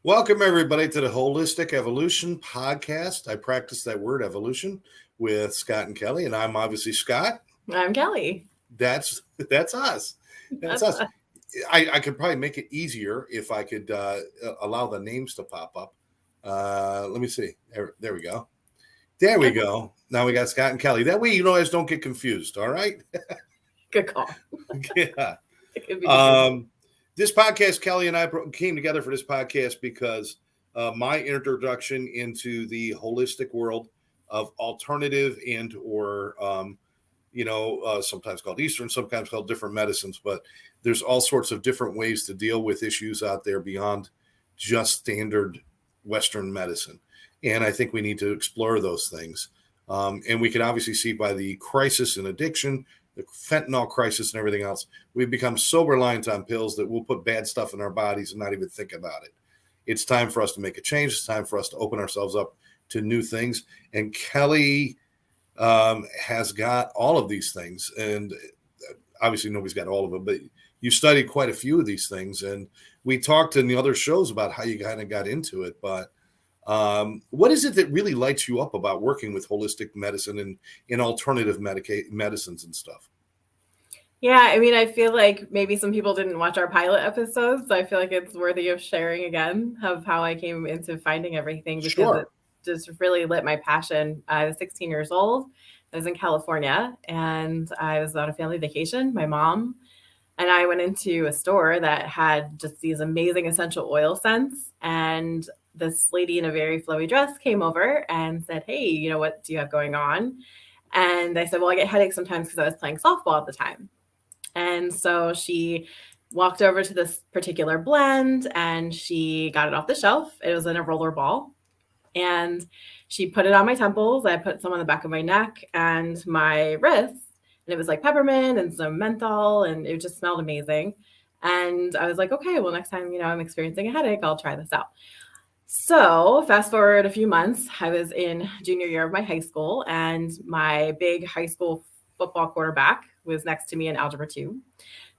Welcome, everybody, to the Holistic Evolution Podcast. I practice that word evolution with Scott and Kelli, and I'm obviously Scott. I'm Kelli. That's us. That's us. I could probably make it easier if I could allow the names to pop up. Let me see. There we go. There we go. Now we got Scott and Kelli. That way, you guys don't get confused. All right. Good call. Yeah. This podcast, Kelli and I came together for this podcast because my introduction into the holistic world of alternative and or, sometimes called Eastern, sometimes called different medicines, but there's all sorts of different ways to deal with issues out there beyond just standard Western medicine. And I think we need to explore those things. And we can obviously see by the crisis in addiction, the fentanyl crisis and everything else, we've become so reliant on pills that we'll put bad stuff in our bodies and not even think about it. It's time for us to make a change. It's time for us to open ourselves up to new things. And Kelli has got all of these things. And obviously nobody's got all of them, but you studied quite a few of these things. And we talked in the other shows about how you kind of got into it. But what is it that really lights you up about working with holistic medicine and in alternative medicines and stuff? Yeah, I mean, I feel like maybe some people didn't watch our pilot episodes, so I feel like it's worthy of sharing again of how I came into finding everything because it just really lit my passion. I was 16 years old. I was in California, and I was on a family vacation. My mom and I went into a store that had just these amazing essential oil scents, and this lady in a very flowy dress came over and said, "Hey, what do you have going on?" And I said, "Well, I get headaches sometimes because I was playing softball at the time." And so she walked over to this particular blend and she got it off the shelf. It was in a roller ball. And she put it on my temples. I put some on the back of my neck and my wrists. And it was like peppermint and some menthol. And it just smelled amazing. And I was like, okay, well, next time, I'm experiencing a headache, I'll try this out. So fast forward a few months, I was in junior year of my high school, and my big high school football quarterback was next to me in algebra 2,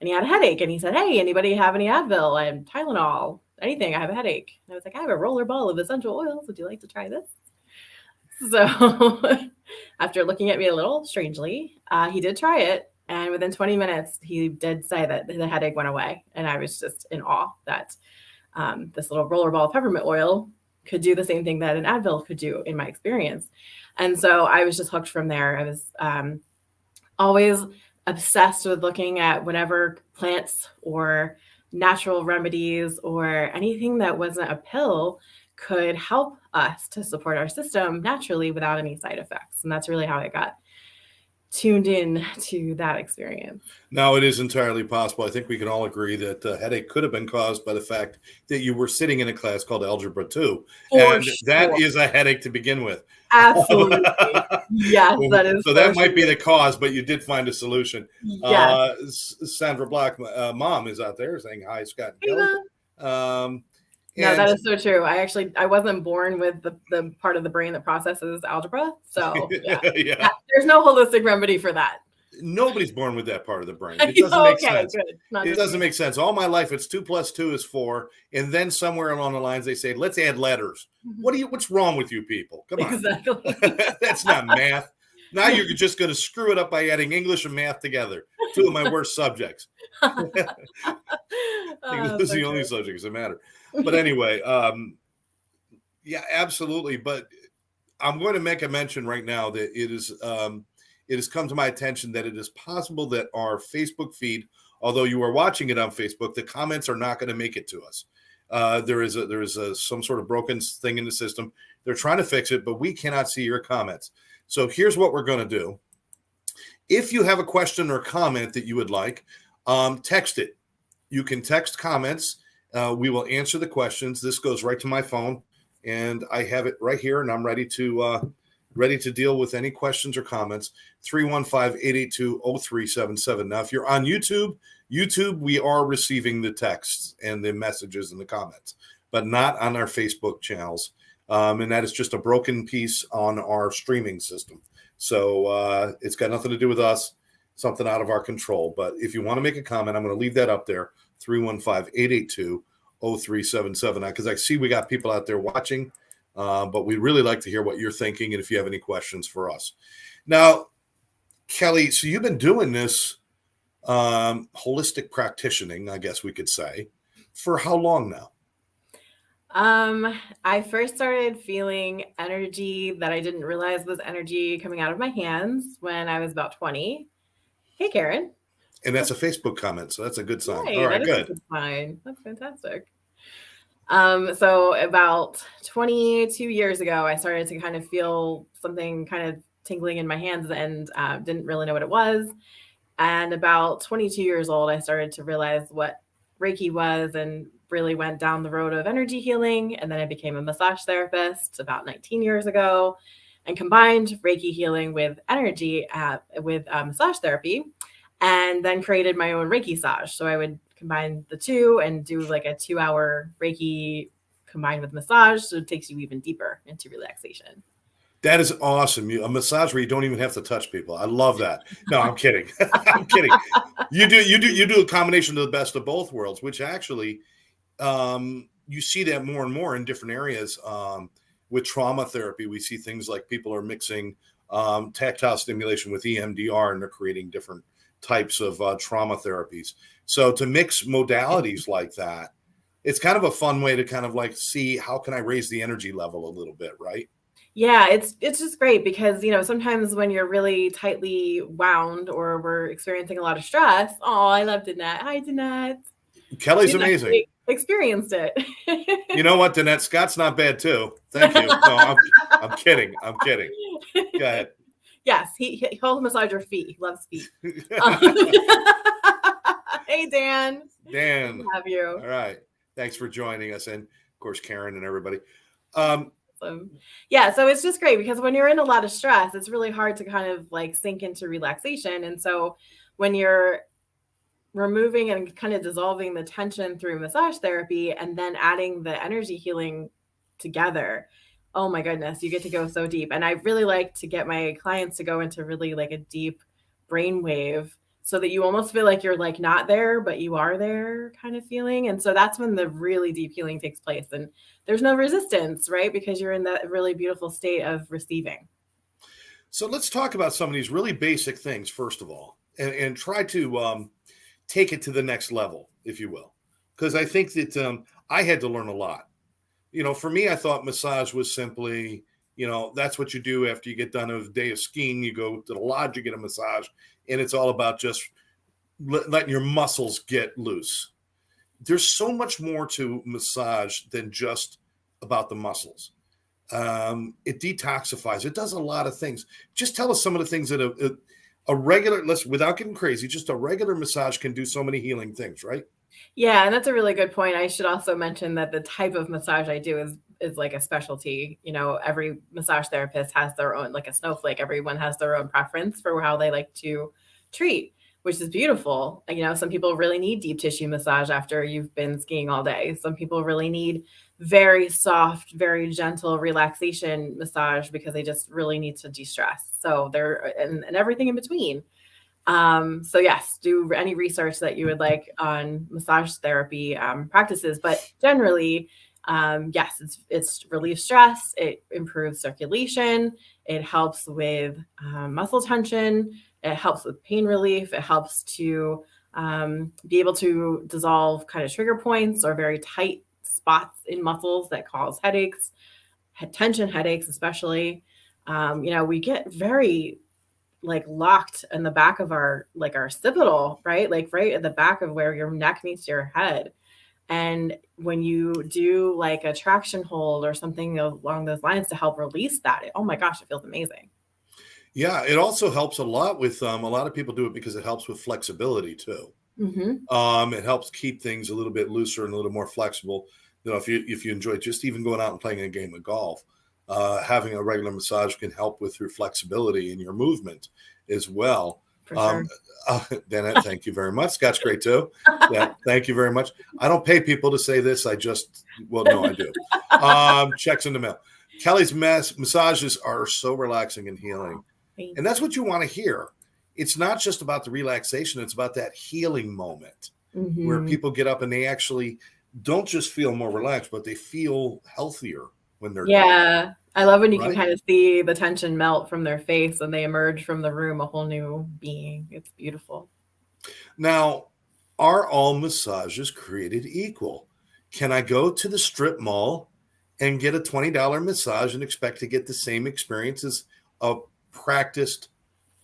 and he had a headache, and he said, "Hey, anybody have any Advil and Tylenol, anything? I have a headache." And I was like, "I have a roller ball of essential oils. Would you like to try this?" So after looking at me a little strangely, he did try it. And within 20 minutes, he did say that the headache went away. And I was just in awe that this little rollerball of peppermint oil could do the same thing that an Advil could do in my experience. And so I was just hooked from there. I was always obsessed with looking at whatever plants or natural remedies or anything that wasn't a pill could help us to support our system naturally without any side effects. And that's really how I got tuned in to that experience. Now, it is entirely possible. I think we can all agree that the headache could have been caused by the fact that you were sitting in a class called Algebra 2. That is a headache to begin with. Absolutely. Yes, that is. So that might be the cause, but you did find a solution. Yes. Sandra Block, mom, is out there saying, "Hi, Scott and Kelli." No, that is so true. I wasn't born with the part of the brain that processes algebra. So yeah. There's no holistic remedy for that. Nobody's born with that part of the brain. It doesn't make sense. It doesn't make sense. All my life, it's 2 + 2 is 4. And then somewhere along the lines, they say, let's add letters. What's wrong with you people? Come on. Exactly. That's not math. Now you're just going to screw it up by adding English and math together. 2 of my worst subjects. Those are the only subjects that matter. But anyway, yeah, absolutely. But I'm going to make a mention right now that it has come to my attention that it is possible that our Facebook feed, although you are watching it on Facebook, the comments are not going to make it to us. There is some sort of broken thing in the system. They're trying to fix it, but we cannot see your comments. So here's what we're going to do. If you have a question or comment that you would like, text it. You can text comments. We will answer the questions. This goes right to my phone, and I have it right here, and I'm ready to deal with any questions or comments. 315-882-0377. Now, if you're on YouTube, we are receiving the texts and the messages and the comments, but not on our Facebook channels. And that is just a broken piece on our streaming system. So it's got nothing to do with us, something out of our control. But if you want to make a comment, I'm going to leave that up there, 315-882-0377. 0377, because I see we got people out there watching, but we'd really like to hear what you're thinking and if you have any questions for us. Now, Kelli, so you've been doing this holistic practicing, I guess we could say, for how long now? I first started feeling energy that I didn't realize was energy coming out of my hands when I was about 20. Hey, Karen. And that's a Facebook comment, so that's a good sign. Right, All right, that is good. a good sign. That's fantastic. So about 22 years ago, I started to kind of feel something kind of tingling in my hands and didn't really know what it was. And about 22 years old, I started to realize what Reiki was and really went down the road of energy healing. And then I became a massage therapist about 19 years ago and combined Reiki healing with energy with massage therapy, and then created my own Reiki massage. So I would combine the two and do like a 2-hour Reiki combined with massage. So it takes you even deeper into relaxation. That is awesome. A massage where you don't even have to touch people. I love that. No, I'm kidding. I'm kidding. You do a combination of the best of both worlds, which actually you see that more and more in different areas. With trauma therapy, we see things like people are mixing tactile stimulation with EMDR, and they're creating different types of trauma therapies. So to mix modalities like that, it's kind of a fun way to kind of like see how can I raise the energy level a little bit, right? Yeah, it's just great because, sometimes when you're really tightly wound or we're experiencing a lot of stress. Oh, I love Danette. Hi, Danette. Kelly's amazing. Experienced it. You know what, Danette? Scott's not bad too. Thank you. No, I'm kidding. I'm kidding. Go ahead. Yes, he'll massage your feet. He loves feet. Hey, Dan. Dan. Good to have you. All right. Thanks for joining us. And of course, Karen and everybody. Yeah, so it's just great because when you're in a lot of stress, it's really hard to kind of like sink into relaxation. And so when you're removing and kind of dissolving the tension through massage therapy and then adding the energy healing together, oh my goodness, you get to go so deep. And I really like to get my clients to go into really like a deep brainwave so that you almost feel like you're like not there, but you are there kind of feeling. And so that's when the really deep healing takes place. And there's no resistance, right? Because you're in that really beautiful state of receiving. So let's talk about some of these really basic things, first of all, and try to take it to the next level, if you will. Because I think that I had to learn a lot. For me, I thought massage was simply, that's what you do after you get done with a day of skiing. You go to the lodge, you get a massage, and it's all about just letting your muscles get loose. There's so much more to massage than just about the muscles. It detoxifies. It does a lot of things. Just tell us some of the things that a regular, without getting crazy, just a regular massage can do so many healing things, right? Yeah, and that's a really good point. I should also mention that the type of massage I do is like a specialty. Every massage therapist has their own, like a snowflake. Everyone has their own preference for how they like to treat, which is beautiful. Some people really need deep tissue massage after you've been skiing all day. Some people really need very soft, very gentle relaxation massage because they just really need to de-stress. So and everything in between. So yes, do any research that you would like on massage therapy practices, but generally, yes, it's relieves stress, it improves circulation, it helps with muscle tension, it helps with pain relief, it helps to be able to dissolve kind of trigger points or very tight spots in muscles that cause headaches, tension headaches, especially. We get very like locked in the back of our occipital, right? Like right at the back of where your neck meets your head. And when you do like a traction hold or something along those lines to help release that, oh my gosh, it feels amazing. Yeah, it also helps a lot with a lot of people do it because it helps with flexibility too. Mm-hmm. It helps keep things a little bit looser and a little more flexible. If you enjoy just even going out and playing a game of golf, having a regular massage can help with your flexibility and your movement as well. For sure. Danette, thank you very much. Scott's great too. Yeah, thank you very much. I don't pay people to say this. I do. Checks in the mail. Kelli's massages are so relaxing and healing. And that's what you want to hear. It's not just about the relaxation. It's about that healing moment where people get up and they actually don't just feel more relaxed, but they feel healthier when they're done. Yeah. I love when you can Right? kind of see the tension melt from their face and they emerge from the room a whole new being. It's beautiful. Now, are all massages created equal? Can I go to the strip mall and get a $20 massage and expect to get the same experience as a practiced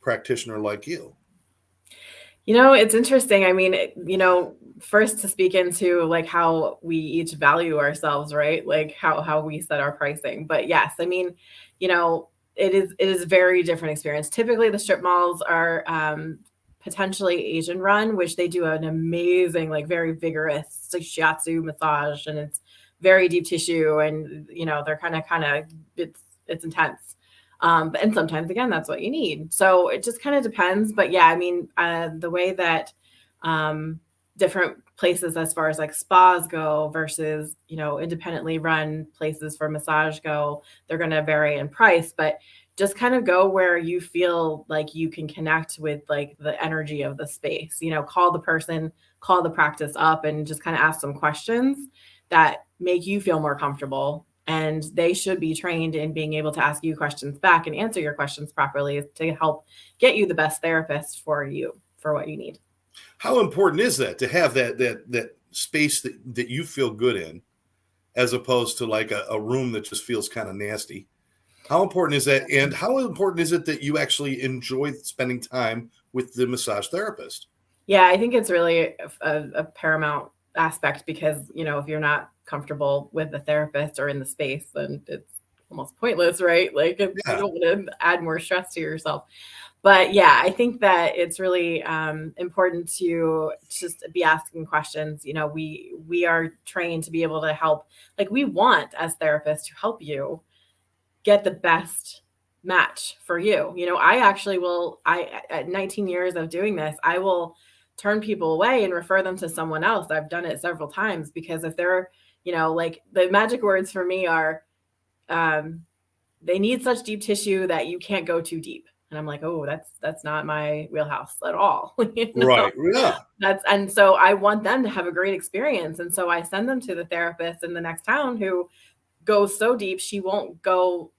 practitioner like you? It's interesting. I mean, first to speak into like how we each value ourselves, right? Like how we set our pricing. But yes, I mean, you know, it is a very different experience. Typically, the strip malls are potentially Asian run, which they do an amazing, like very vigorous like shiatsu massage, and it's very deep tissue, and they're kind of it's intense. And sometimes again, that's what you need. So it just kind of depends. But yeah, I mean, the way that different places as far as like spas go versus, independently run places for massage go, they're going to vary in price, but just kind of go where you feel like you can connect with like the energy of the space, call the person, call the practice up and just kind of ask some questions that make you feel more comfortable, and they should be trained in being able to ask you questions back and answer your questions properly to help get you the best therapist for you for what you need. How important is that to have that space that you feel good in, as opposed to like a room that just feels kind of nasty? How important is that? And how important is it that you actually enjoy spending time with the massage therapist? Yeah, I think it's really a paramount aspect because, if you're not comfortable with the therapist or in the space, then it's almost pointless, right? Like you Yeah. don't want to add more stress to yourself. But yeah, I think that it's really important to just be asking questions. We are trained to be able to help. Like we want as therapists to help you get the best match for you. I actually will, at 19 years of doing this, I will turn people away and refer them to someone else. I've done it several times because if they're, like the magic words for me are, um, they need such deep tissue that you can't go too deep. And I'm like, oh, that's not my wheelhouse at all. Right. Yeah. And so I want them to have a great experience. And so I send them to the therapist in the next town who goes so deep she won't do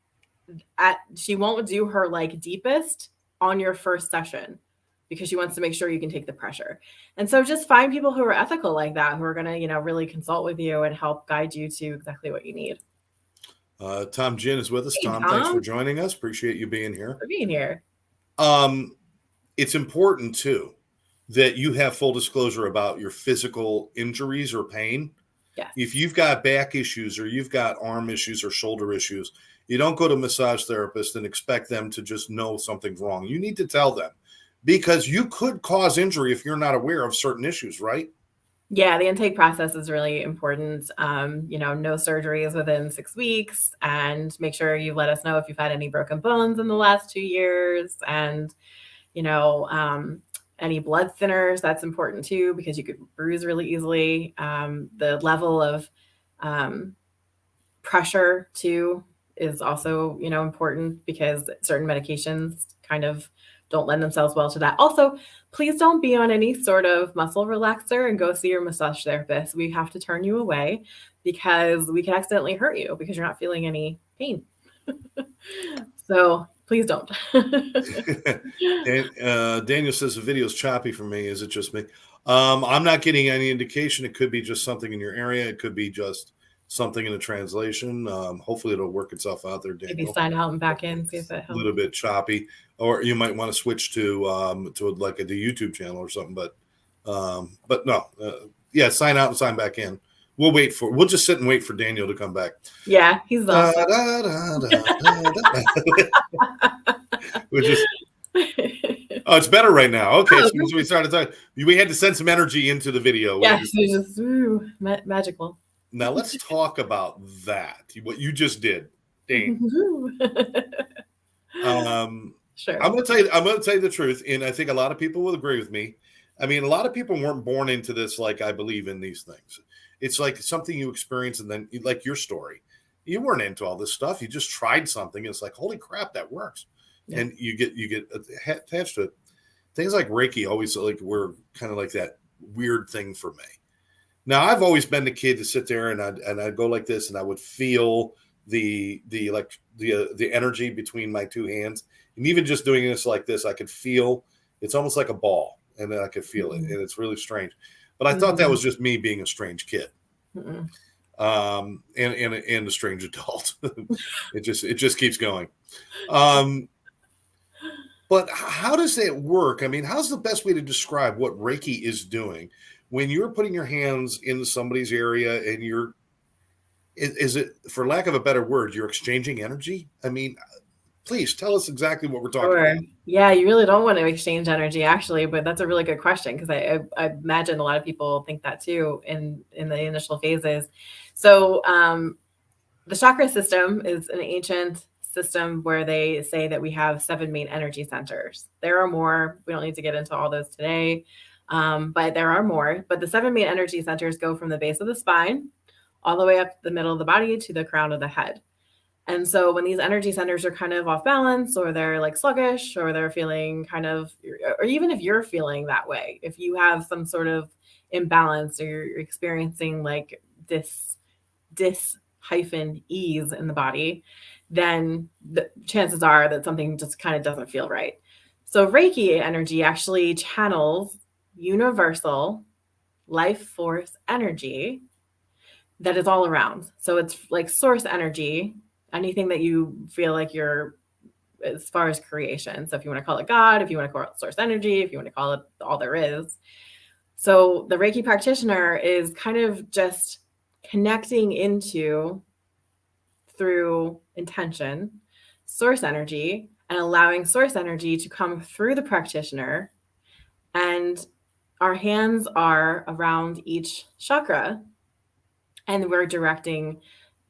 her like deepest on your first session because she wants to make sure you can take the pressure. And so just find people who are ethical like that, who are going to, really consult with you and help guide you to exactly what you need. Tom Gin is with us. Hey, Tom, thanks for Tom, joining us. Appreciate you being here. for being here. It's important too that you have full disclosure about your physical injuries or pain. Yes. If you've got back issues or you've got arm issues or shoulder issues, you don't go to a massage therapist and expect them to just know something's wrong. You need to tell them, because you could cause injury if you're not aware of certain issues, right? Yeah, the intake process is really important. No surgeries within 6 weeks, and make sure you let us know if you've had any broken bones in the last 2 years, and any blood thinners. That's important too because you could bruise really easily. The level of pressure too is also important because certain medications kind of don't lend themselves well to that. Also, please don't be on any sort of muscle relaxer and go see your massage therapist. We have to turn you away because we can accidentally hurt you because you're not feeling any pain. So please don't. Daniel says the video's choppy for me. Is it just me? I'm not getting any indication. It could be just something in your area. It could be just something in the translation. Hopefully it'll work itself out there, Daniel. Maybe sign out and back in, see if it helps. A little bit choppy, or you might want to switch to like the YouTube channel or something. But no, yeah, sign out and sign back in. We'll just sit and wait for Daniel to come back. Yeah, he's awesome. It's better right now. Okay, so we started talking. We had to send some energy into the video. Yes, it's just magical. Now let's talk about that. What you just did, Dane. Sure. I'm going to tell you the truth, and I think a lot of people will agree with me. I mean, a lot of people weren't born into this like I believe in these things. It's like something you experience, and then like your story. You weren't into all this stuff. You just tried something, and it's like, holy crap, that works. Yeah. And you get attached to it. Things like Reiki always were kind of like that weird thing for me. Now, I've always been the kid to sit there and I'd go like this, and I would feel the energy between my two hands, and even just doing this like this, I could feel it's almost like a ball, and then I could feel it, and it's really strange. But I thought that was just me being a strange kid, and a strange adult. it just keeps going. But how does that work? I mean, how's the best way to describe what Reiki is doing when you're putting your hands into somebody's area and is it, for lack of a better word, you're exchanging energy? I mean, please tell us exactly what we're talking about. Yeah, you really don't want to exchange energy, actually, but that's a really good question, because I imagine a lot of people think that too in the initial phases. So the chakra system is an ancient system where they say that we have 7 main energy centers. There are more. We don't need to get into all those today, but there are more. But the 7 main energy centers go from the base of the spine all the way up the middle of the body to the crown of the head. And so when these energy centers are kind of off balance, or they're like sluggish, or they're feeling kind of, or even if you're feeling that way, if you have some sort of imbalance, or you're experiencing like this ease in the body, then the chances are that something just kind of doesn't feel right. So Reiki energy actually channels universal life force energy that is all around. So it's like source energy, anything that you feel like you're, as far as creation. So if you want to call it God, if you want to call it source energy, if you want to call it all there is. So the Reiki practitioner is kind of just connecting into, through intention, source energy, and allowing source energy to come through the practitioner. And our hands are around each chakra, and we're directing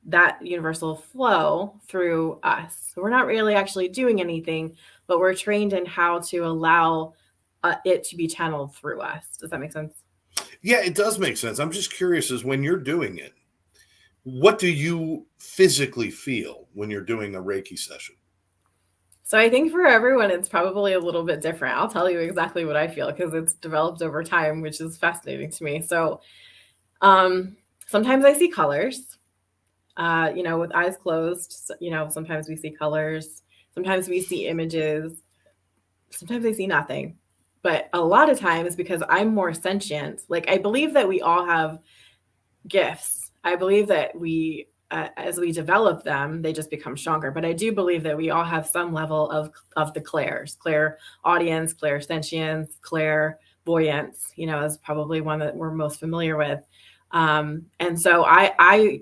that universal flow through us. So we're not really actually doing anything, but we're trained in how to allow it to be channeled through us. Does that make sense? Yeah, it does make sense. I'm just curious, as when you're doing it, what do you physically feel when you're doing a Reiki session? So I think for everyone, it's probably a little bit different. I'll tell you exactly what I feel, because it's developed over time, which is fascinating to me. So sometimes I see colors, with eyes closed. Sometimes we see colors. Sometimes we see images. Sometimes I see nothing. But a lot of times, because I'm more sentient, like I believe that we all have gifts. I believe that we, as we develop them, they just become stronger. But I do believe that we all have some level of the clairs, clairaudience, clairsentience, clairvoyance. Is probably one that we're most familiar with. And so I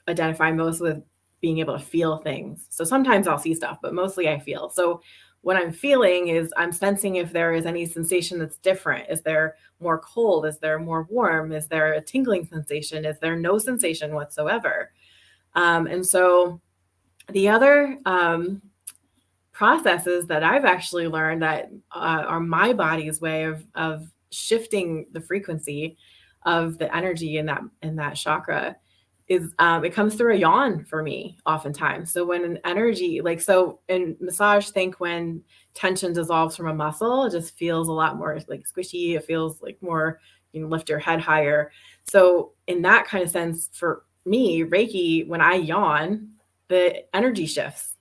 identify most with being able to feel things. So sometimes I'll see stuff, but mostly I feel. So what I'm feeling is I'm sensing if there is any sensation that's different. Is there more cold? Is there more warm? Is there a tingling sensation? Is there no sensation whatsoever? And so the other processes that I've actually learned that are my body's way of shifting the frequency of the energy in that chakra is it comes through a yawn for me oftentimes. So when an energy, like, so in massage, think when tension dissolves from a muscle, it just feels a lot more like squishy. It feels like more, you can lift your head higher. So in that kind of sense, for me, Reiki, when I yawn, the energy shifts.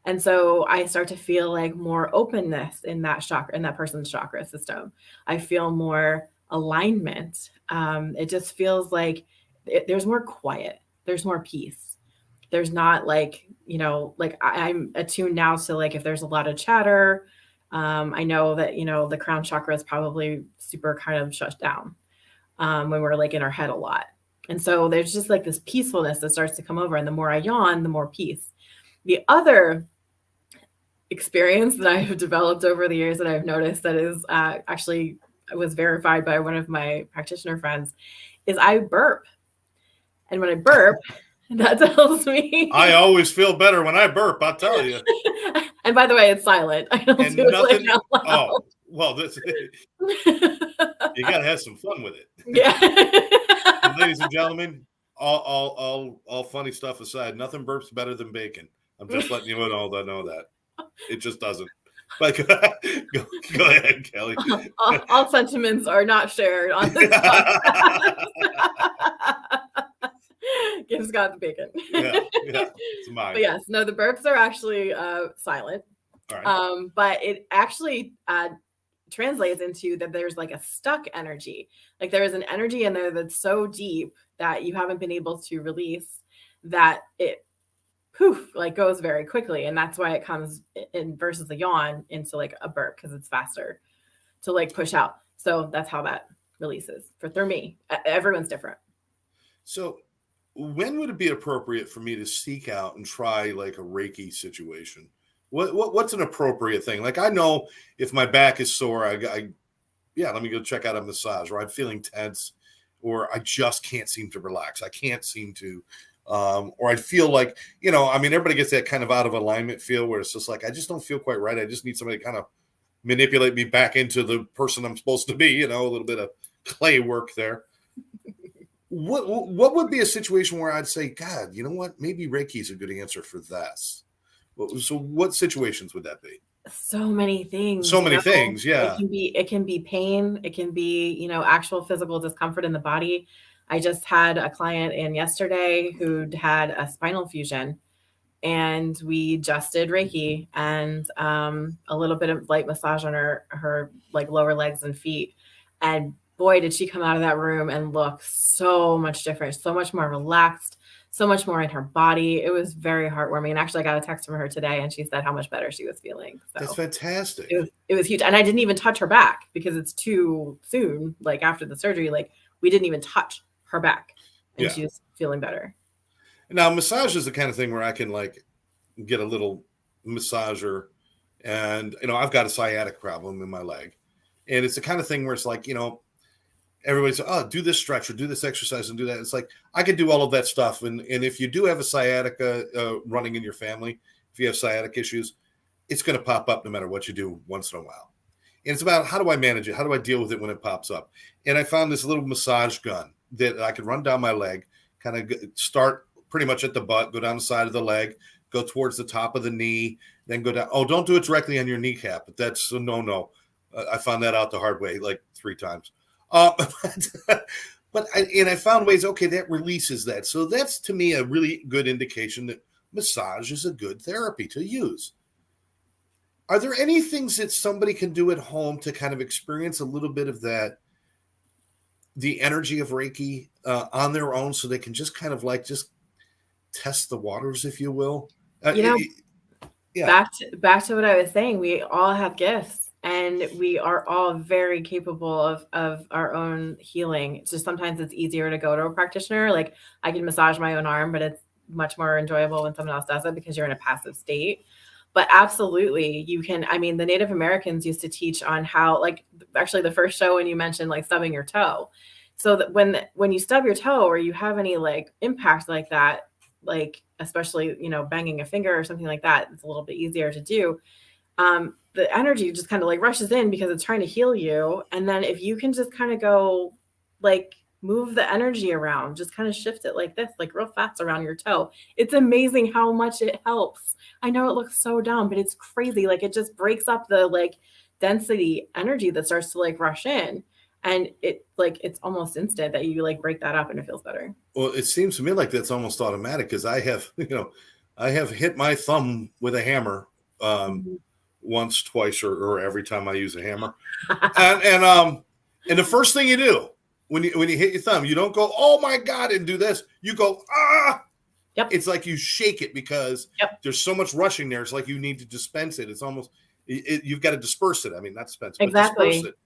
And so I start to feel like more openness in that chakra, in that person's chakra system. I feel more alignment. It just feels like there's more quiet, there's more peace. There's not like, like I'm attuned now to, like, if there's a lot of chatter, I know that, the crown chakra is probably super kind of shut down when we're like in our head a lot. And so there's just like this peacefulness that starts to come over. And the more I yawn, the more peace. The other experience that I have developed over the years that I've noticed that is actually was verified by one of my practitioner friends is I burp. And when I burp, that tells me. I always feel better when I burp, I'll tell you. And by the way, it's silent. I don't do nothing, it like out loud. Oh, well, you got to have some fun with it. Yeah. And ladies and gentlemen, all funny stuff aside, nothing burps better than bacon. I'm just letting you know that. It just doesn't. But go ahead, Kelly. All sentiments are not shared on this podcast. Give Scott the bacon. Yeah, it's mine. But yes, no, the burps are actually silent. All right. But it actually translates into that there's like a stuck energy. Like there is an energy in there that's so deep that you haven't been able to release, that it poof, like goes very quickly. And that's why it comes in versus a yawn into like a burp, because it's faster to like push out. So that's how that releases for me. Everyone's different. So when would it be appropriate for me to seek out and try like a Reiki situation? What's an appropriate thing? Like, I know if my back is sore, yeah, let me go check out a massage, or I'm feeling tense, or I just can't seem to relax. I can't seem to, or I feel like, I mean, everybody gets that kind of out of alignment feel where it's just like, I just don't feel quite right. I just need somebody to kind of manipulate me back into the person I'm supposed to be, a little bit of clay work there. What would be a situation where I'd say, God, you know what? Maybe Reiki is a good answer for this. So what situations would that be? So many things. So many things, yeah. It can be pain. It can be, actual physical discomfort in the body. I just had a client in yesterday who'd had a spinal fusion, and we just did Reiki and a little bit of light massage on her like lower legs and feet. And boy, did she come out of that room and look so much different, so much more relaxed, so much more in her body. It was very heartwarming. And actually, I got a text from her today, and she said how much better she was feeling. So that's fantastic. It was huge. And I didn't even touch her back because it's too soon. Like after the surgery, like we didn't even touch her back, and she was feeling better. Now, massage is the kind of thing where I can like get a little massager, and I've got a sciatic problem in my leg, and it's the kind of thing where it's like, everybody's, oh, do this stretch or do this exercise and do that. It's like, I could do all of that stuff. And if you do have a sciatica running in your family, if you have sciatic issues, it's going to pop up no matter what you do once in a while. And it's about, how do I manage it? How do I deal with it when it pops up? And I found this little massage gun that I could run down my leg, kind of start pretty much at the butt, go down the side of the leg, go towards the top of the knee, then go down. Oh, don't do it directly on your kneecap. But that's a no. I found that out the hard way like 3 times. But I found ways, okay, that releases that. So that's, to me, a really good indication that massage is a good therapy to use. Are there any things that somebody can do at home to kind of experience a little bit of that, the energy of Reiki on their own, so they can just kind of like just test the waters, if you will? Back to what I was saying, we all have gifts. And we are all very capable of our own healing. It's just sometimes it's easier to go to a practitioner. Like I can massage my own arm, but it's much more enjoyable when someone else does it because you're in a passive state. But absolutely, you can. I mean, the Native Americans used to teach on how, like, actually the first show when you mentioned like stubbing your toe. So that when you stub your toe or you have any like impact like that, like especially, banging a finger or something like that, it's a little bit easier to do. The energy just kind of like rushes in because it's trying to heal you. And then if you can just kind of go like move the energy around, just kind of shift it like this, like real fast around your toe. It's amazing how much it helps. I know it looks so dumb, but it's crazy. Like it just breaks up the like density energy that starts to like rush in. And it's almost instant that you like break that up and it feels better. Well, it seems to me like that's almost automatic, because I have hit my thumb with a hammer once, twice, or every time I use a hammer. and the first thing you do when you hit your thumb, you don't go, oh my God, and do this. You go, ah. Yep. It's like you shake it because there's so much rushing there. It's like you need to dispense it. It's almost, you've got to disperse it. I mean, not dispense, exactly. but disperse it.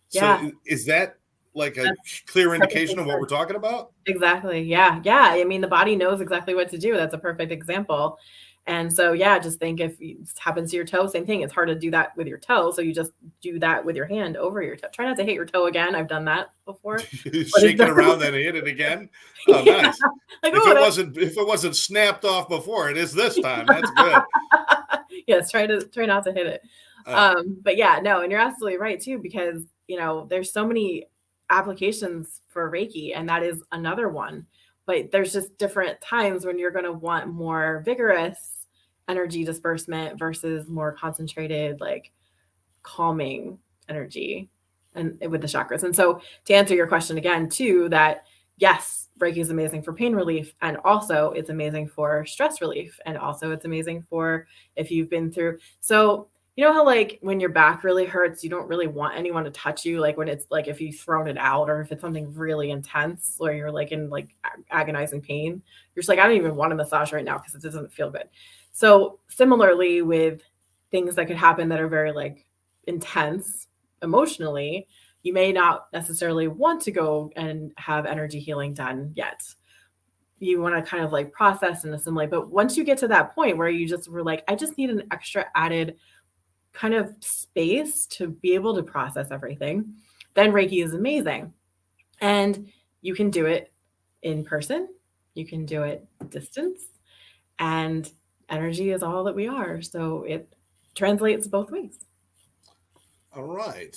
So is that like a clear indication of what we're talking about? Exactly. Yeah. I mean, the body knows exactly what to do. That's a perfect example. And so, just think if it happens to your toe, same thing. It's hard to do that with your toe. So you just do that with your hand over your toe. Try not to hit your toe again. I've done that before. Shake it around, then hit it again. Oh, nice. Like, if it wasn't snapped off before, it is this time. That's good. Yes. Try not to hit it. But and you're absolutely right too, because, there's so many applications for Reiki, and that is another one. But there's just different times when you're going to want more vigorous energy disbursement versus more concentrated, like calming energy and with the chakras. And so to answer your question again too, that yes, Reiki is amazing for pain relief, and also it's amazing for stress relief, and also it's amazing for if you've been through. So you know how like when your back really hurts, you don't really want anyone to touch you, like when it's like if you've thrown it out or if it's something really intense or you're like in like agonizing pain, you're just like, I don't even want a massage right now because it doesn't feel good. So similarly with things that could happen that are very like intense emotionally, you may not necessarily want to go and have energy healing done yet. You want to kind of like process and assimilate. But once you get to that point where you just were like, I just need an extra added kind of space to be able to process everything, then Reiki is amazing. And you can do it in person, you can do it distance, and energy is all that we are. So it translates both ways. All right.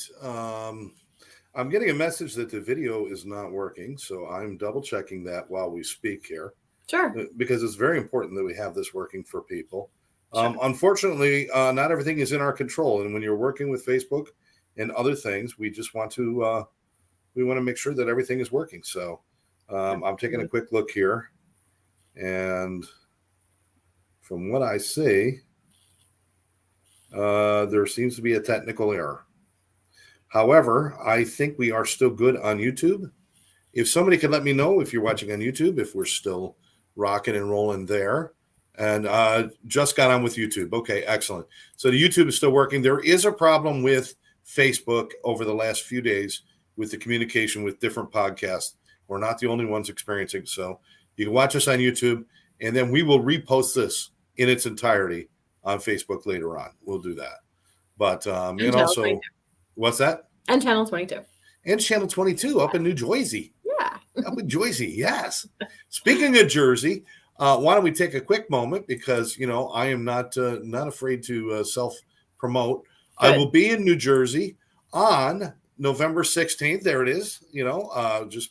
I'm getting a message that the video is not working, so I'm double checking that while we speak here. Sure. Because it's very important that we have this working for people. Sure. Unfortunately, not everything is in our control, and when you're working with Facebook and other things, we just want to make sure that everything is working. So I'm taking a quick look here, and from what I see, there seems to be a technical error. However, I think we are still good on YouTube. If somebody could let me know if you're watching on YouTube, if we're still rocking and rolling there. And just got on with YouTube. Okay, excellent. So the YouTube is still working. There is a problem with Facebook over the last few days with the communication with different podcasts. We're not the only ones experiencing. So you can watch us on YouTube, and then we will repost this in its entirety on Facebook later on. We'll do that. But and also, 22. What's that? And Channel 22. And Channel 22 up in New Jersey. Yeah. Up in Jersey, yes. Speaking of Jersey, why don't we take a quick moment, because I am not afraid to self-promote. Good. I will be in New Jersey on November 16th. There it is. Just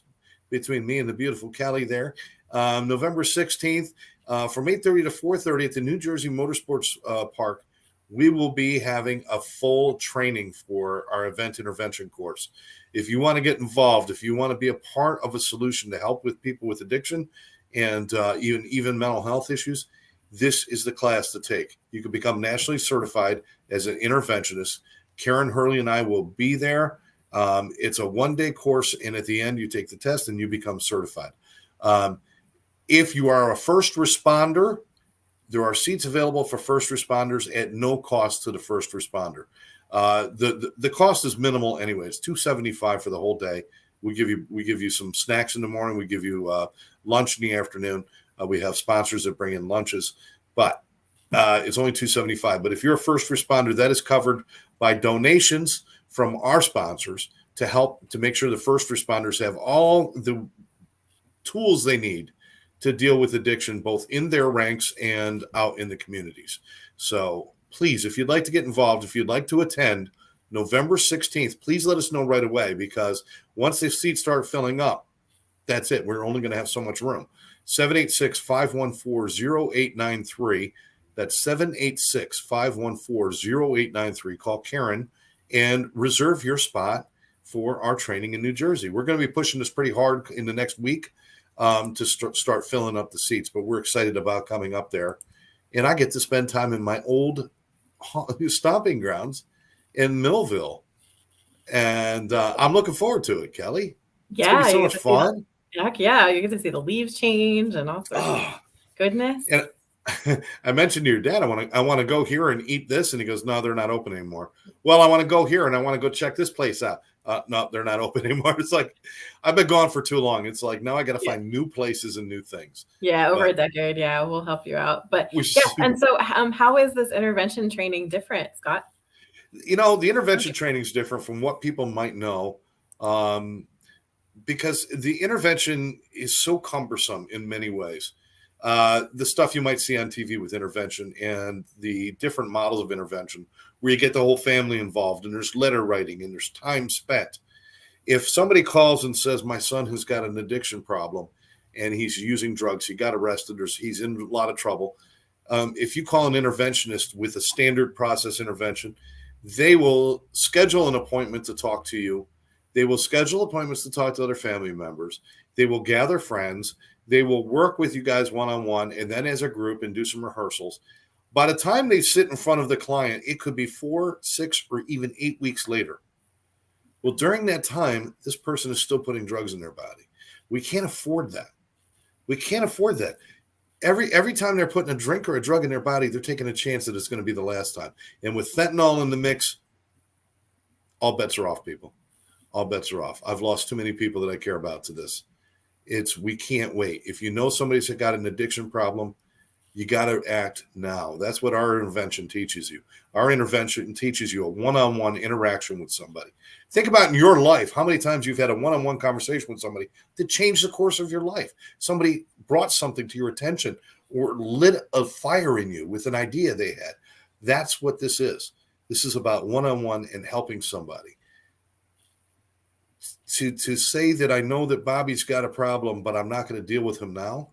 between me and the beautiful Kelli there. November 16th from 8:30 to 4:30 at the New Jersey Motorsports Park. We will be having a full training for our event intervention course. If you want to get involved, if you want to be a part of a solution to help with people with addiction and even mental health issues, this is the class to take. You can become nationally certified as an interventionist. Karen Hurley and I will be there. It's a one-day course, and at the end, you take the test and you become certified. If you are a first responder, there are seats available for first responders at no cost to the first responder. The cost is minimal anyway. It's $275 for the whole day. We give you some snacks in the morning. We give you lunch in the afternoon. We have sponsors that bring in lunches, but it's only $275. But if you're a first responder, that is covered by donations from our sponsors to help to make sure the first responders have all the tools they need to deal with addiction, both in their ranks and out in the communities. So please, if you'd like to get involved, if you'd like to attend November 16th, please let us know right away, because once the seats start filling up, that's it. We're only going to have so much room. 786-514-0893. That's 786-514-0893. Call Karen and reserve your spot for our training in New Jersey. We're going to be pushing this pretty hard in the next week to start filling up the seats, but we're excited about coming up there. And I get to spend time in my old stomping grounds in Millville. And I'm looking forward to it, Kelli. Yeah. It's going to be so much fun. Heck yeah. You get to see the leaves change and all sorts of goodness. And I mentioned to your dad, I want to go here and eat this. And he goes, no, they're not open anymore. Well, I want to go here and I want to go check this place out. No, they're not open anymore. It's like, I've been gone for too long. It's like, now I got to find new places and new things. Yeah. Over a decade. Yeah. We'll help you out. But And so how is this intervention training different, Scott? The intervention training is different from what people might know. Because the intervention is so cumbersome in many ways. The stuff you might see on TV with intervention and the different models of intervention where you get the whole family involved and there's letter writing and there's time spent. If somebody calls and says, my son has got an addiction problem and he's using drugs, he got arrested, he's in a lot of trouble, If you call an interventionist with a standard process intervention, they will schedule an appointment to talk to you. They will schedule appointments to talk to other family members. They will gather friends. They will work with you guys one-on-one and then as a group and do some rehearsals. By the time they sit in front of the client, it could be 4, 6, or even 8 weeks later. Well, during that time, this person is still putting drugs in their body. We can't afford that. We can't afford that. Every time they're putting a drink or a drug in their body, they're taking a chance that it's going to be the last time. And with fentanyl in the mix, all bets are off, people. All bets are off. I've lost too many people that I care about to this. We can't wait. If you know somebody's got an addiction problem, you got to act now. That's what our intervention teaches you. Our intervention teaches you a one-on-one interaction with somebody. Think about in your life, how many times you've had a one-on-one conversation with somebody that changed the course of your life. Somebody brought something to your attention or lit a fire in you with an idea they had. That's what this is. This is about one-on-one and helping somebody. To say that I know that Bobby's got a problem, but I'm not going to deal with him now,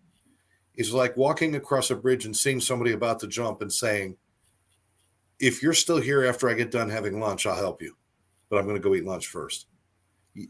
is like walking across a bridge and seeing somebody about to jump and saying, if you're still here after I get done having lunch, I'll help you, but I'm going to go eat lunch first.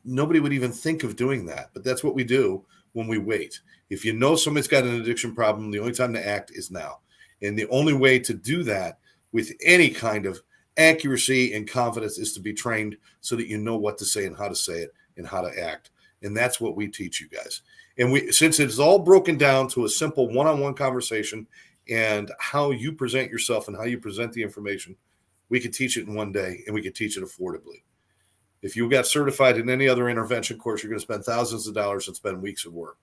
Nobody would even think of doing that, but that's what we do when we wait. If you know somebody's got an addiction problem, the only time to act is now. And the only way to do that with any kind of accuracy and confidence is to be trained so that you know what to say and how to say it and how to act. And that's what we teach you guys. And since it's all broken down to a simple one-on-one conversation and how you present yourself and how you present the information, we could teach it in one day and we could teach it affordably. If you got certified in any other intervention course, you're going to spend thousands of dollars and spend weeks of work.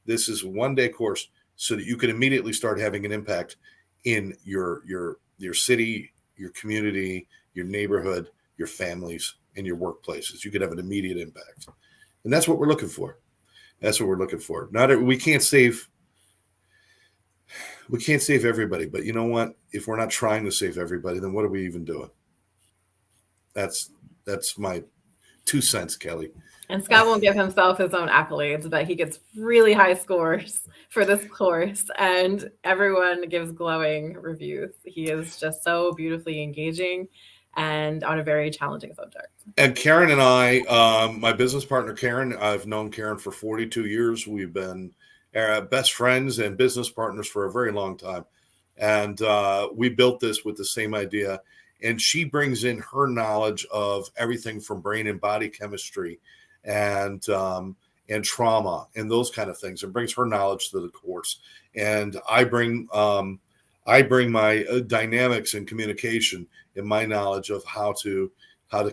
This is a one-day course so that you can immediately start having an impact in your city, your community, your neighborhood, your families, and your workplaces. You could have an immediate impact. And that's what we're looking for. That's what we're looking for. We can't save everybody, but you know what? If we're not trying to save everybody, then what are we even doing? That's my 2 cents, Kelly. And Scott won't give himself his own accolades, but he gets really high scores for this course, and everyone gives glowing reviews. He is just so beautifully engaging and on a very challenging subject. And Karen and I, my business partner, Karen, I've known Karen for 42 years. We've been best friends and business partners for a very long time. And we built this with the same idea. And she brings in her knowledge of everything from brain and body chemistry and trauma and those kind of things, and brings her knowledge to the course. And I bring my dynamics and communication and my knowledge of how to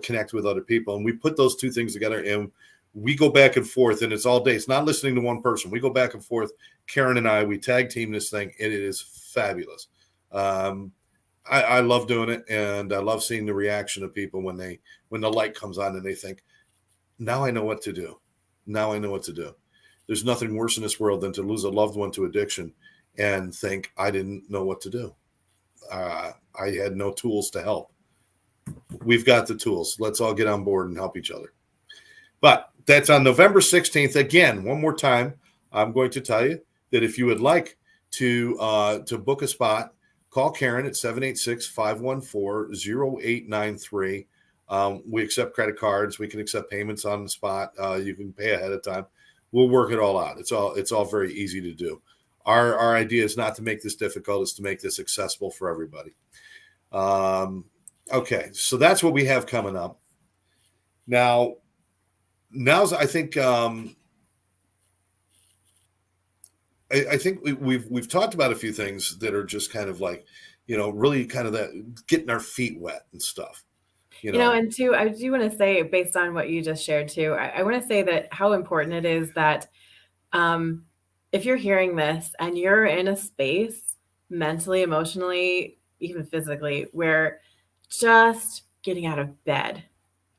connect with other people. And we put those two things together and we go back and forth, and it's all day. It's not listening to one person. We go back and forth. Karen and I, we tag team this thing, and it is fabulous. I love doing it, and I love seeing the reaction of people when the light comes on and they think, now I know what to do. Now I know what to do. There's nothing worse in this world than to lose a loved one to addiction and think, I didn't know what to do. I had no tools to help. We've got the tools. Let's all get on board and help each other. But that's on November 16th. Again, one more time, I'm going to tell you that if you would like to book a spot, call Karen at 786-514-0893. We accept credit cards. We can accept payments on the spot. You can pay ahead of time. We'll work it all out. It's all very easy to do. Our idea is not to make this difficult. It's to make this accessible for everybody. Okay, so that's what we have coming up. Now's I think I think we've talked about a few things that are just kind of like, really kind of that getting our feet wet and stuff. And too, I do want to say, based on what you just shared too, I want to say that how important it is that if you're hearing this and you're in a space mentally, emotionally, even physically, where just getting out of bed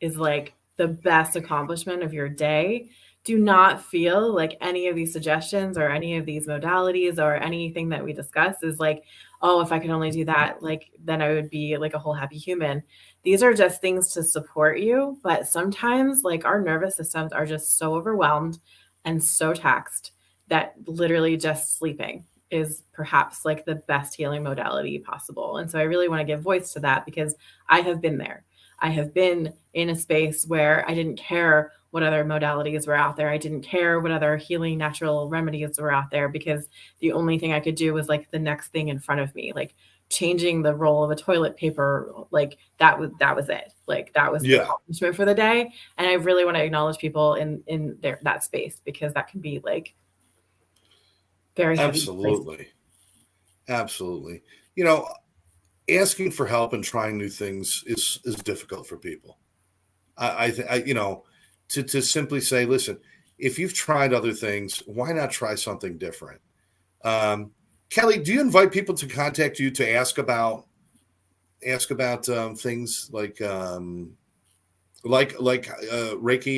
is like the best accomplishment of your day, do not feel like any of these suggestions or any of these modalities or anything that we discuss is like, oh, if I could only do that, like, then I would be like a whole happy human. These are just things to support you. But sometimes like our nervous systems are just so overwhelmed and so taxed that literally just sleeping is perhaps like the best healing modality possible. And so I really want to give voice to that because I have been there. I have been in a space where I didn't care what other modalities were out there. I didn't care what other healing natural remedies were out there because the only thing I could do was like the next thing in front of me, like changing the roll of a toilet paper. Like that was it. Like that was the accomplishment for the day. And I really want to acknowledge people in that space because that can be like very heavy. Absolutely. Asking for help and trying new things is difficult for people. I to simply say, listen, if you've tried other things, why not try something different? Kelli, do you invite people to contact you to ask about things like Reiki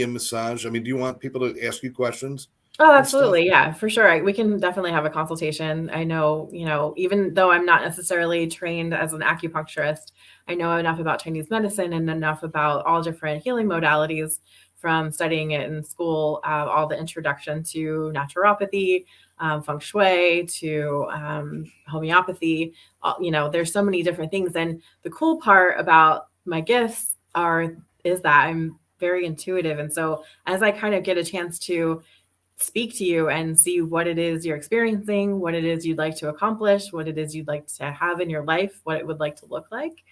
and massage? I mean, do you want people to ask you questions? Oh, absolutely. Yeah, for sure. We can definitely have a consultation. I know, even though I'm not necessarily trained as an acupuncturist, I know enough about Chinese medicine and enough about all different healing modalities from studying it in school, all the introduction to naturopathy, feng shui, to homeopathy. There's so many different things. And the cool part about my gifts is that I'm very intuitive. And so as I kind of get a chance to speak to you and see what it is you're experiencing, what it is you'd like to accomplish, what it is you'd like to have in your life, what it would like to look like,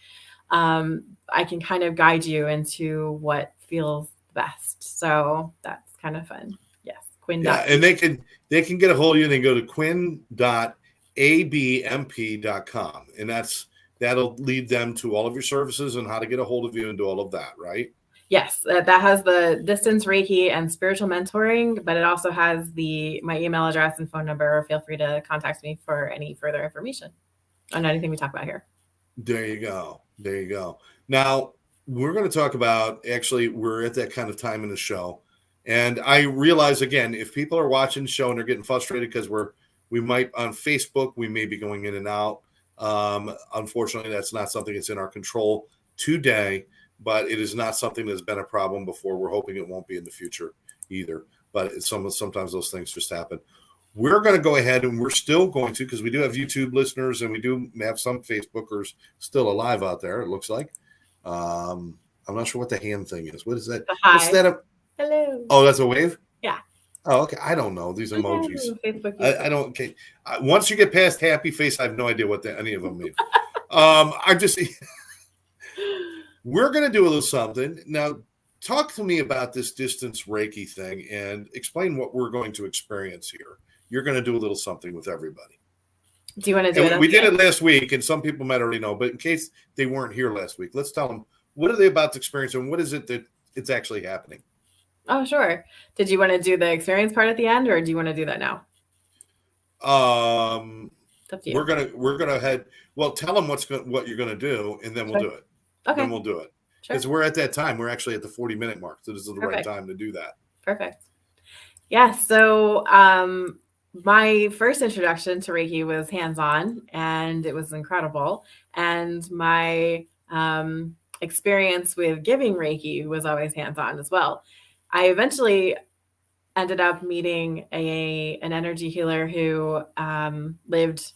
I can kind of guide you into what feels best. So that's kind of fun. Yes. Quinn. Yeah, and they can get a hold of you. They can go to quinn.abmp.com, and that'll lead them to all of your services and how to get a hold of you and do all of that, right? Yes, that has the distance Reiki and spiritual mentoring, but it also has my email address and phone number. Feel free to contact me for any further information on anything we talk about here. There you go. Now, we're going to talk about, actually, we're at that kind of time in the show. And I realize, again, if people are watching the show and they're getting frustrated because we might on Facebook, we may be going in and out. Unfortunately, that's not something that's in our control today. But it is not something that's been a problem before. We're hoping it won't be in the future either. But sometimes those things just happen. We're going to go ahead and we're still going to, because we do have YouTube listeners and we do have some Facebookers still alive out there, it looks like. I'm not sure what the hand thing is. What is that? Hi. Hello. Oh, that's a wave? Yeah. Oh, okay. I don't know. These emojis. I don't. Okay. Once you get past happy face, I have no idea what any of them mean. I'm just... We're going to do a little something. Now, talk to me about this distance Reiki thing and explain what we're going to experience here. You're going to do a little something with everybody. Do you want to do it? We did it last week, and some people might already know, but in case they weren't here last week, let's tell them, what are they about to experience and what is it that it's actually happening? Oh, sure. Did you want to do the experience part at the end, or do you want to do that now? It's up to you. We're gonna head. Well, tell them what you're gonna do, and then we'll do it. Okay. Then we'll do it. Because we're at that time. We're actually at the 40-minute mark. So this is the right time to do that. Perfect. Yeah. So my first introduction to Reiki was hands-on, and it was incredible. And my experience with giving Reiki was always hands-on as well. I eventually ended up meeting an energy healer who lived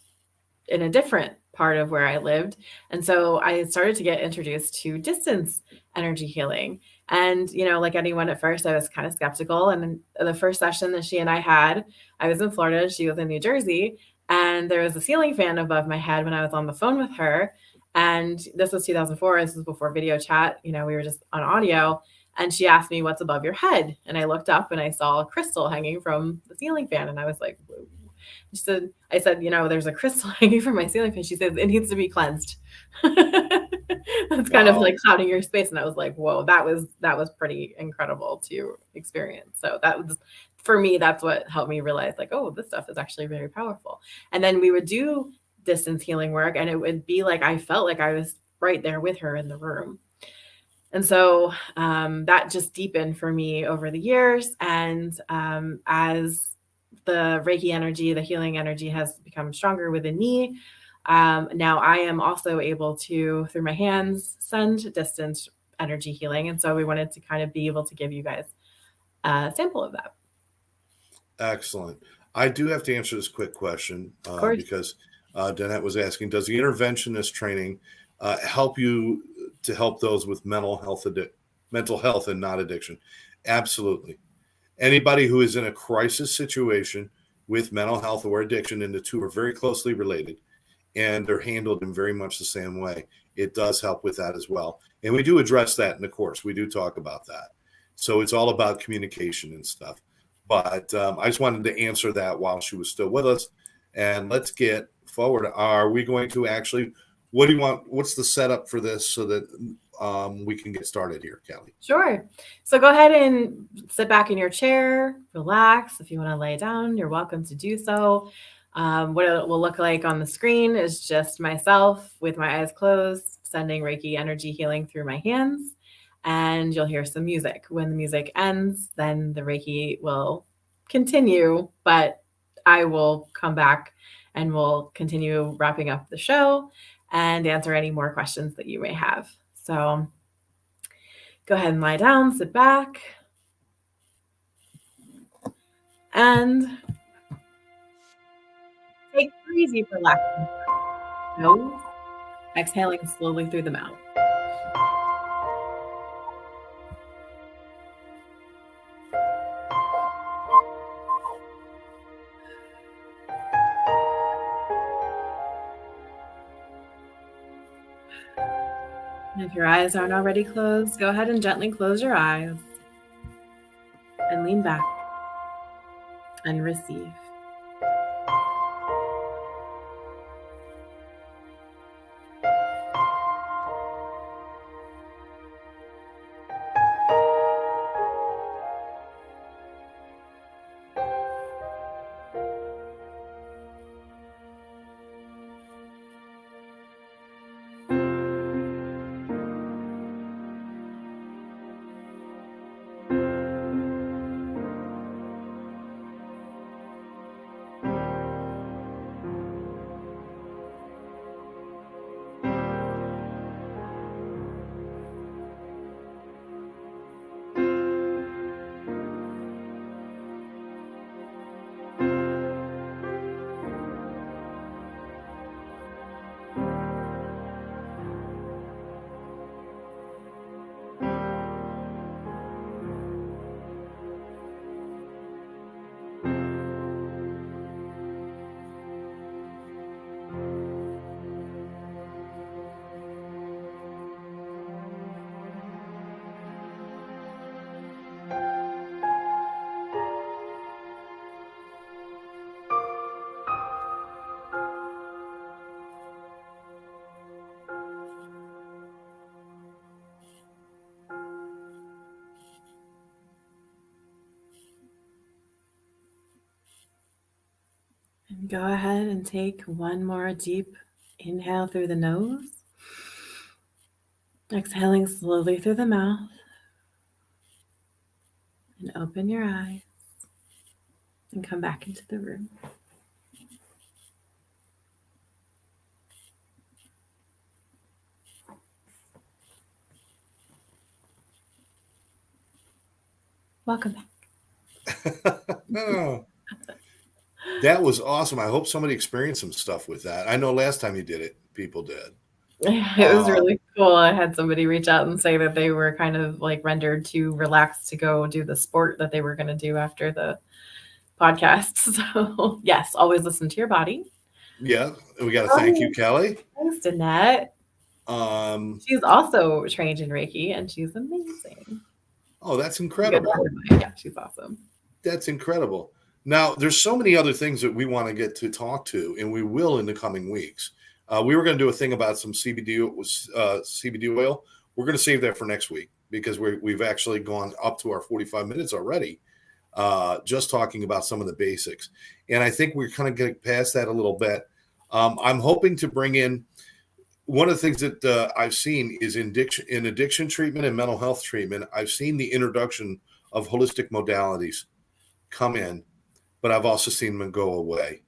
in a different part of where I lived. And so I started to get introduced to distance energy healing. And, like anyone at first, I was kind of skeptical. And the first session that she and I had, I was in Florida, she was in New Jersey, and there was a ceiling fan above my head when I was on the phone with her. And this was 2004. This was before video chat. We were just on audio. And she asked me, "What's above your head?" And I looked up and I saw a crystal hanging from the ceiling fan. And I was like, whoa. I said, there's a crystal hanging from my ceiling fan. She says, "It needs to be cleansed." That's kind of like clouding your space. And I was like, whoa, that was pretty incredible to experience. So that was, for me, that's what helped me realize, like, oh, this stuff is actually very powerful. And then we would do distance healing work, and it would be like I felt like I was right there with her in the room. And so that just deepened for me over the years. And as the Reiki energy, the healing energy has become stronger within me, now I am also able to, through my hands, send distance energy healing. And so we wanted to kind of be able to give you guys a sample of that. Excellent. I do have to answer this quick question because Danette was asking, does the interventionist training help you to help those with mental health and not addiction? Absolutely. Anybody who is in a crisis situation with mental health or addiction, and the two are very closely related, and they're handled in very much the same way, it does help with that as well. And we do address that in the course. We do talk about that. So it's all about communication and stuff. But I just wanted to answer that while she was still with us. And let's get forward. Are we going to actually, what do you want? What's the setup for this so that we can get started here, Kelly? Sure. So go ahead and sit back in your chair, relax. If you want to lay down, you're welcome to do so. What it will look like on the screen is just myself with my eyes closed, sending Reiki energy healing through my hands. And you'll hear some music. When the music ends, then the Reiki will continue, but I will come back and we'll continue wrapping up the show and answer any more questions that you may have. So go ahead and lie down, sit back, and take 3 deep, relaxing breaths. Nose, exhaling slowly through the mouth. And if your eyes aren't already closed, go ahead and gently close your eyes and lean back and receive. And go ahead and take one more deep inhale through the nose, exhaling slowly through the mouth, and open your eyes and come back into the room. Welcome back. Oh, that was awesome. I hope somebody experienced some stuff with that. I know last time you did it, people did. It was really cool. I had somebody reach out and say that they were kind of like rendered too relaxed to go do the sport that they were going to do after the podcast. So yes, always listen to your body. Yeah, we got to thank you, Kelly. Thanks, Danette. She's also trained in Reiki, and she's amazing. Oh, that's incredible. Yeah, she's awesome. That's incredible. Now, there's so many other things that we want to get to talk to, and we will in the coming weeks. We were going to do a thing about some CBD oil. We're going to save that for next week because we've actually gone up to our 45 minutes already, just talking about some of the basics. And I think we're kind of getting past that a little bit. I'm hoping to bring in one of the things that I've seen is in addiction treatment and mental health treatment. I've seen the introduction of holistic modalities come in, but I've also seen them go away.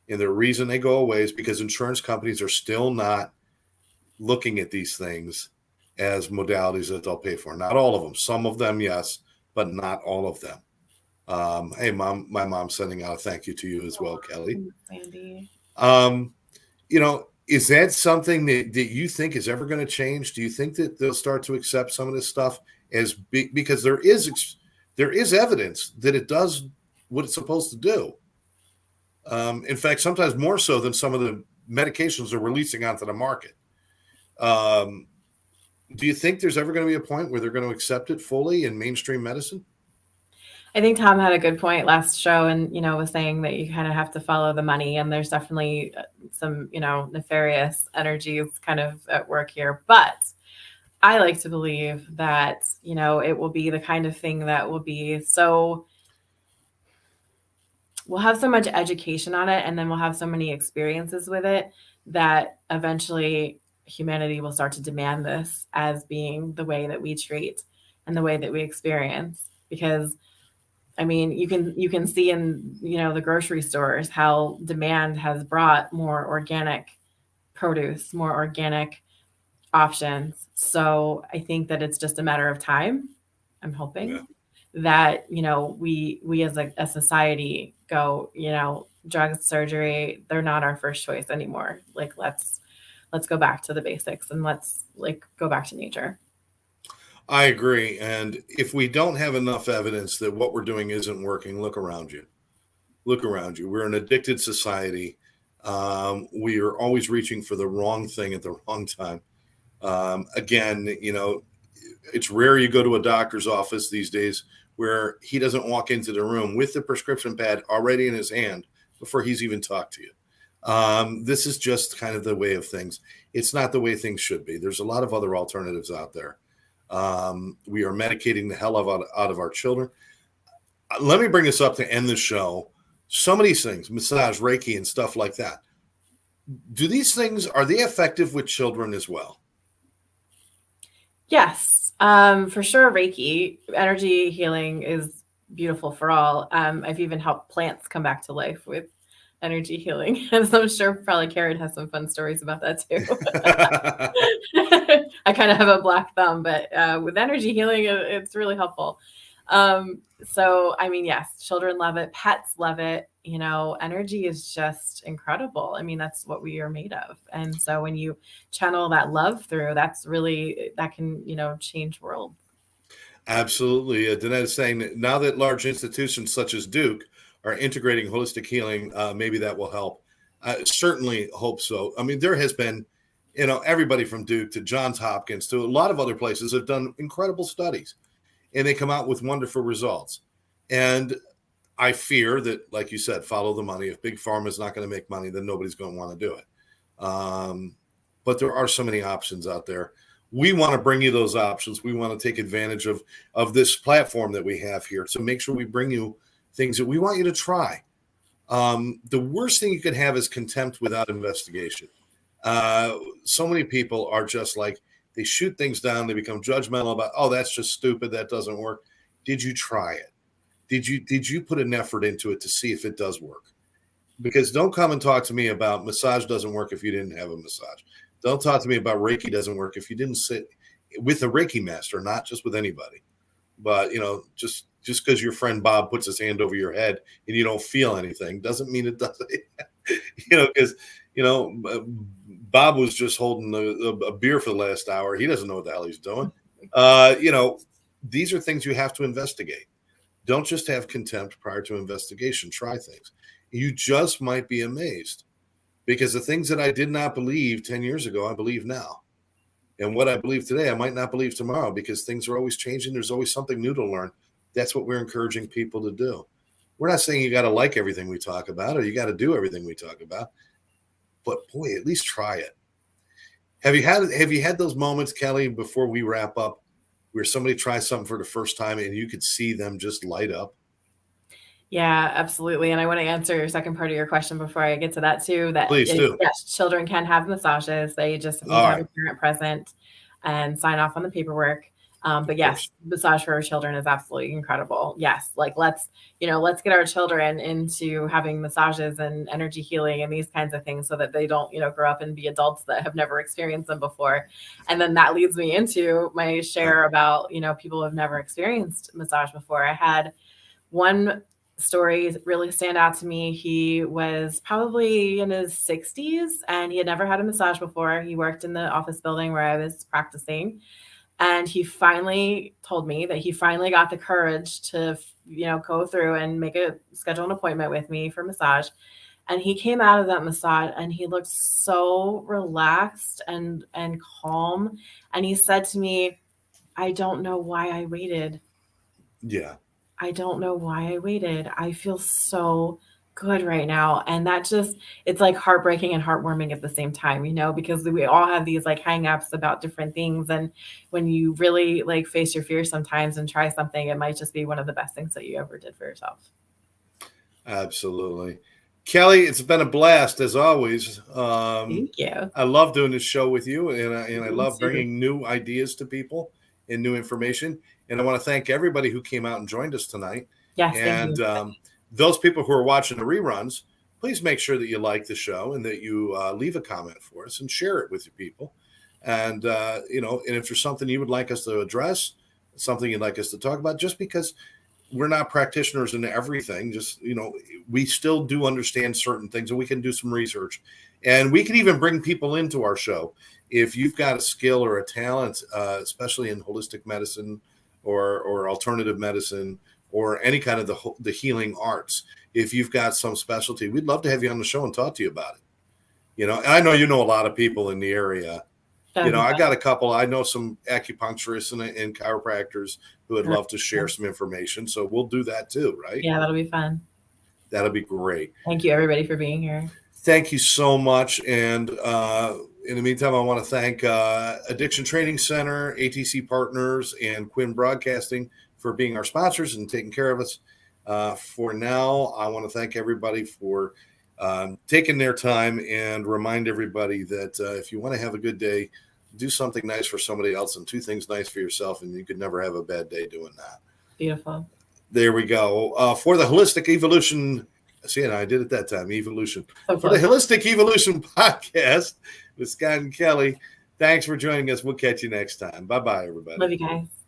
And the reason they go away is because insurance companies are still not looking at these things as modalities that they'll pay for. Not all of them. Some of them, yes, but not all of them. Hey, Mom, my mom's sending out a thank you to you as well, Kelly. Sandy. Is that something that you think is ever going to change? Do you think that they'll start to accept some of this stuff as because there is evidence that it does what it's supposed to do? In fact, sometimes more so than some of the medications they're releasing onto the market. Do you think there's ever going to be a point where they're going to accept it fully in mainstream medicine? I think Tom had a good point last show and, was saying that you kind of have to follow the money, and there's definitely some, nefarious energies kind of at work here. But I like to believe that, it will be the kind of thing that will be we'll have so much education on it, and then we'll have so many experiences with it that eventually humanity will start to demand this as being the way that we treat and the way that we experience. Because I mean, you can see in, the grocery stores how demand has brought more organic produce, more organic options. So I think that it's just a matter of time. I'm hoping that, we as a society go, drugs, surgery, they're not our first choice anymore. Like, let's go back to the basics, and let's go back to nature. I agree. And if we don't have enough evidence that what we're doing isn't working, look around you. Look around you. We're an addicted society. We are always reaching for the wrong thing at the wrong time. Again, it's rare you go to a doctor's office these days where he doesn't walk into the room with the prescription pad already in his hand before he's even talked to you. This is just kind of the way of things. It's not the way things should be. There's a lot of other alternatives out there. We are medicating the hell out of our children. Let me bring this up to end the show. Some of these things, massage, Reiki, and stuff like that. Do these things, are they effective with children as well? Yes, for sure. Reiki, energy healing, is beautiful for all. I've even helped plants come back to life with energy healing. And so I'm sure probably Karen has some fun stories about that too. I kind of have a black thumb, but with energy healing, it's really helpful. So, I mean, yes, children love it. Pets love it. Energy is just incredible. I mean, that's what we are made of. And so when you channel that love through, that can, change world. Absolutely. Danette is saying that now that large institutions such as Duke are integrating holistic healing, maybe that will help. Certainly hope so. I mean, there has been, everybody from Duke to Johns Hopkins to a lot of other places have done incredible studies, and they come out with wonderful results. And I fear that, like you said, follow the money. If Big Pharma is not going to make money, then nobody's going to want to do it. But there are so many options out there. We want to bring you those options. We want to take advantage of this platform that we have here to make sure we bring you things that we want you to try. The worst thing you could have is contempt without investigation. So many people are just like, they shoot things down. They become judgmental about, oh, that's just stupid. That doesn't work. Did you try it? Did you put an effort into it to see if it does work? Because don't come and talk to me about massage doesn't work if you didn't have a massage. Don't talk to me about Reiki doesn't work if you didn't sit with a Reiki master, not just with anybody. But, just because your friend Bob puts his hand over your head and you don't feel anything doesn't mean it doesn't. Because, Bob was just holding a beer for the last hour. He doesn't know what the hell he's doing. These are things you have to investigate. Don't just have contempt prior to investigation. Try things. You just might be amazed, because the things that I did not believe 10 years ago, I believe now. And what I believe today, I might not believe tomorrow, because things are always changing. There's always something new to learn. That's what we're encouraging people to do. We're not saying you got to like everything we talk about or you got to do everything we talk about, but boy, at least try it. Have you had those moments, Kelly, before we wrap up, where somebody tries something for the first time and you could see them just light up? Yeah, absolutely. And I want to answer your second part of your question before I get to that too. Please do. Yes, children can have massages. They just need to have a parent present and sign off on the paperwork. But yes, massage for our children is absolutely incredible. Yes, let's get our children into having massages and energy healing and these kinds of things so that they don't, grow up and be adults that have never experienced them before. And then that leads me into my share about, people who have never experienced massage before. I had one story really stand out to me. He was probably in his 60s and he had never had a massage before. He worked in the office building where I was practicing. And he finally told me that he finally got the courage to, go through and schedule an appointment with me for massage. And he came out of that massage and he looked so relaxed and calm. And he said to me, I don't know why I waited. Yeah. I don't know why I waited. I feel so good right now. And it's like heartbreaking and heartwarming at the same time, because we all have these like hang-ups about different things. And when you really like face your fears sometimes and try something, it might just be one of the best things that you ever did for yourself. Absolutely. Kelli, it's been a blast as always. Thank you. I love doing this show with you, and I love bringing new ideas to people and new information. And I want to thank everybody who came out and joined us tonight. Yes, and those people who are watching the reruns, please make sure that you like the show and that you leave a comment for us and share it with your people. And and if there's something you would like us to address, something you'd like us to talk about, just because we're not practitioners in everything, just we still do understand certain things, and we can do some research, and we can even bring people into our show if you've got a skill or a talent, especially in holistic medicine or alternative medicine or any kind of the healing arts. If you've got some specialty, we'd love to have you on the show and talk to you about it. And I know a lot of people in the area. I got a couple. I know some acupuncturists and chiropractors who would love to share some information. So we'll do that too, right? Yeah, that'll be fun. That'll be great. Thank you, everybody, for being here. Thank you so much. And in the meantime, I want to thank Addiction Training Center, ATC Partners, and Quinn Broadcasting for being our sponsors and taking care of us. For now, I want to thank everybody for taking their time, and remind everybody that if you want to have a good day, do something nice for somebody else and 2 things nice for yourself, and you could never have a bad day doing that. Beautiful. There we go. For the Holistic Evolution, see, I did it that time, Evolution. For the Holistic Evolution podcast with Scott and Kelli, thanks for joining us. We'll catch you next time. Bye-bye, everybody. Love you guys.